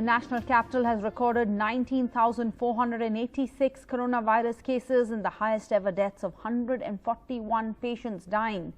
the national capital has recorded 19,486 coronavirus cases and the highest ever deaths of 141 patients dying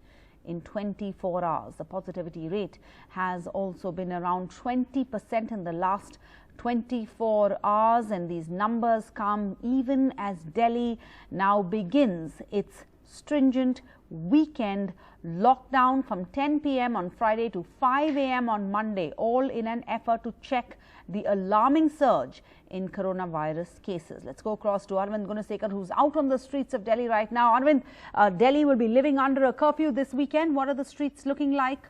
in 24 hours. The positivity rate has also been around 20% in the last 24 hours, and these numbers come even as Delhi now begins its stringent weekend lockdown from 10 p.m. on Friday to 5 a.m. on Monday, all in an effort to check the alarming surge in coronavirus cases. Let's go across to Arvind Gunasekar, who's out on the streets of Delhi right now. Arvind, Delhi will be living under a curfew this weekend. What are the streets looking like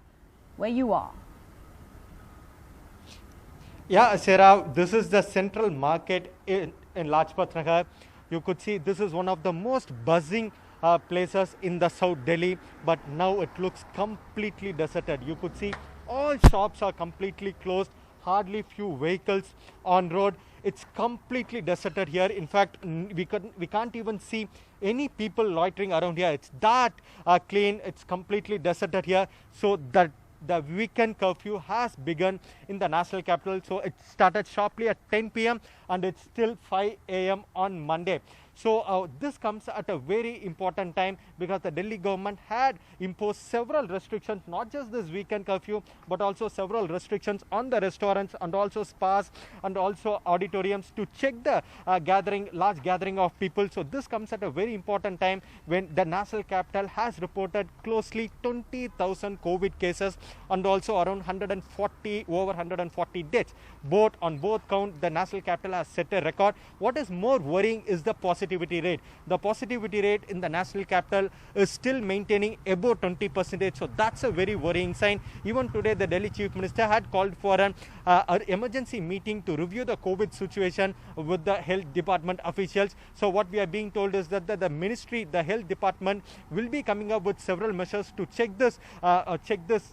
where you are? Yeah, Sarah, this is the central market in Lajpat Nagar. You could see this is one of the most buzzing places in the South Delhi, but now it looks completely deserted. You could see all shops are completely closed, hardly few vehicles on road. It's completely deserted here. In fact, we can't even see any people loitering around here. It's that clean. It's completely deserted here. So that the weekend curfew has begun in the national capital. So it started sharply at 10 p.m. and it's still 5 a.m. on Monday. So this comes at a very important time because the Delhi government had imposed several restrictions, not just this weekend curfew, but also several restrictions on the restaurants and also spas and also auditoriums to check the large gathering of people. So this comes at a very important time when the national capital has reported closely 20,000 COVID cases and also around over 140 deaths. On both count, the national capital has set a record. What is more worrying is the positivity rate. The positivity rate in the national capital is still maintaining above 20%. So that's a very worrying sign. Even today, the Delhi Chief Minister had called for an emergency meeting to review the COVID situation with the health department officials. So what we are being told is that the ministry, the health department, will be coming up with several measures to check this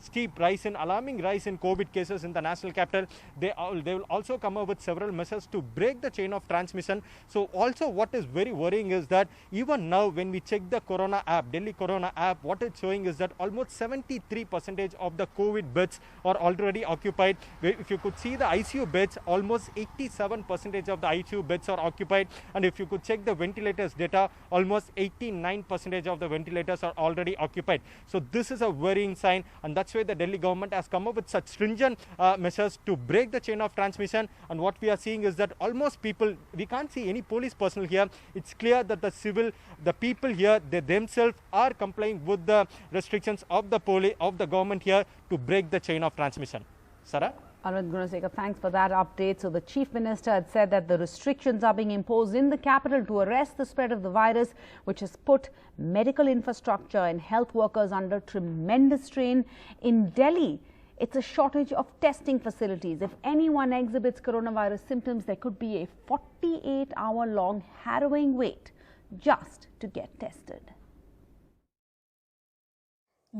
steep rise in alarming rise in COVID cases in the national capital. They will also come up with several measures to break the chain of transmission. So also what is very worrying is that even now when we check the Corona app, Delhi Corona app, what it's showing is that almost 73% of the COVID beds are already occupied. If you could see the ICU beds, almost 87% of the ICU beds are occupied. And if you could check the ventilators data, almost 89% of the ventilators are already occupied. So this is a worrying sign, and that's why the Delhi government has come up with such stringent measures to break the chain of transmission. And what we are seeing is that almost people, we can't see any police personnel here. It's clear that the people here, they themselves are complying with the restrictions of the government here to break the chain of transmission. Sarah? Arvind Gunasekar, thanks for that update. So the Chief Minister had said that the restrictions are being imposed in the capital to arrest the spread of the virus, which has put medical infrastructure and health workers under tremendous strain. In Delhi, it's a shortage of testing facilities. If anyone exhibits coronavirus symptoms, there could be a 48-hour-long harrowing wait just to get tested.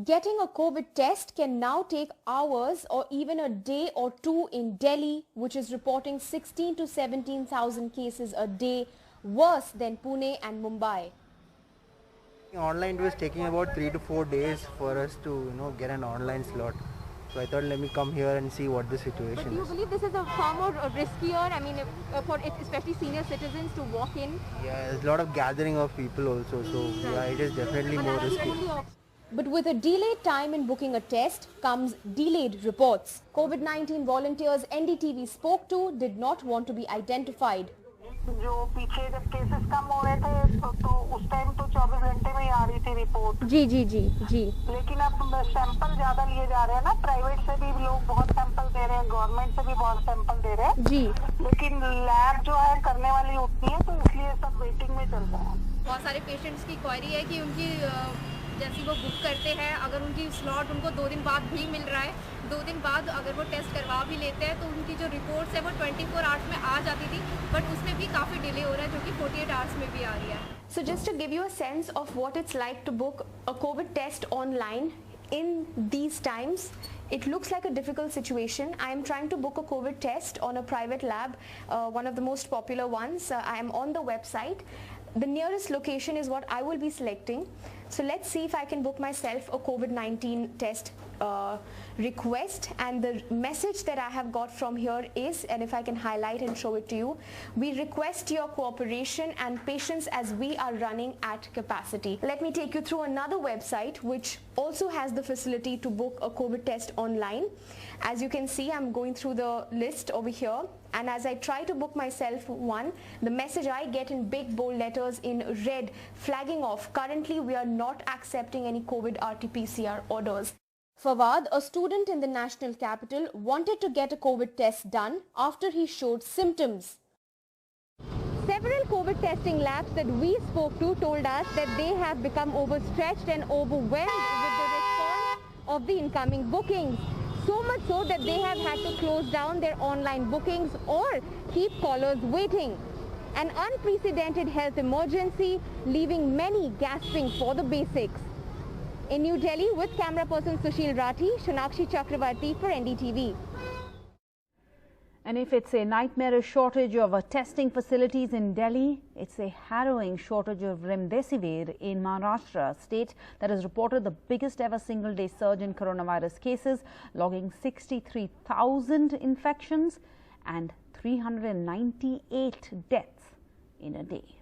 Getting a COVID test can now take hours or even a day or two in Delhi, which is reporting 16 to 17,000 cases a day, worse than Pune and Mumbai. Online it was taking about 3 to 4 days for us to get an online slot. So I thought let me come here and see what the situation is. But do you believe this is a far more riskier, for especially senior citizens to walk in? Yeah, there's a lot of gathering of people also, so yeah, it is definitely more risky. But with a delayed time in booking a test comes delayed reports. COVID-19 volunteers NDTV spoke to did not want to be identified. जो पीछे जब cases कम हो रहे थे तो उस time तो 24 घंटे में ही आ रही थी रिपोर्ट। जी लेकिन अब सैंपल ज्यादा लिए जा रहे हैं ना, प्राइवेट से भी लोग बहुत सैंपल दे रहे हैं, गवर्नमेंट से भी बहुत सैंपल दे रहे हैं जी, लेकिन लैब जो है करने वाली उतनी है, तो इसलिए सब वेटिंग में चल रहा है। बहुत सारे पेशेंट्स की क्वेरी है कि उनकी जैसी वो बुक करते हैं, अगर उनकी स्लॉट उनको 2 दिन बाद भी मिल रहा है, 2 दिन बाद अगर वो टेस्ट करवा भी लेते हैं तो उनकी जो रिपोर्ट्स है वो 24 आवर्स में आ जाती थी, बट उसमें भी काफ़ी डिले हो रहा है जो कि 48 आवर्स में भी आ रही है। So just to give you a sense of what it's like to book a COVID test online in these times, it looks like a difficult situation. I am trying to book a COVID test on a private lab, one of the most popular ones. I am on the website. The nearest location is what I will be selecting. So let's see if I can book myself a COVID-19 test request, and the message that I have got from here is, and if I can highlight and show it to you, we request your cooperation and patience as we are running at capacity. Let me take you through another website which also has the facility to book a COVID test online. As you can see, I'm going through the list over here, and as I try to book myself one, the message I get in big bold letters in red flagging off, currently we are not accepting any COVID RT-PCR orders. Fawad, a student in the national capital, wanted to get a COVID test done after he showed symptoms. Several COVID testing labs that we spoke to told us that they have become overstretched and overwhelmed with the response of the incoming bookings. So much so that they have had to close down their online bookings or keep callers waiting. An unprecedented health emergency, leaving many gasping for the basics. In New Delhi, with camera person Sushil Rathi, Shonakshi Chakravarti for NDTV. And if it's a nightmarish shortage of testing facilities in Delhi, it's a harrowing shortage of remdesivir in Maharashtra, a state that has reported the biggest ever single-day surge in coronavirus cases, logging 63,000 infections and 398 deaths in a day.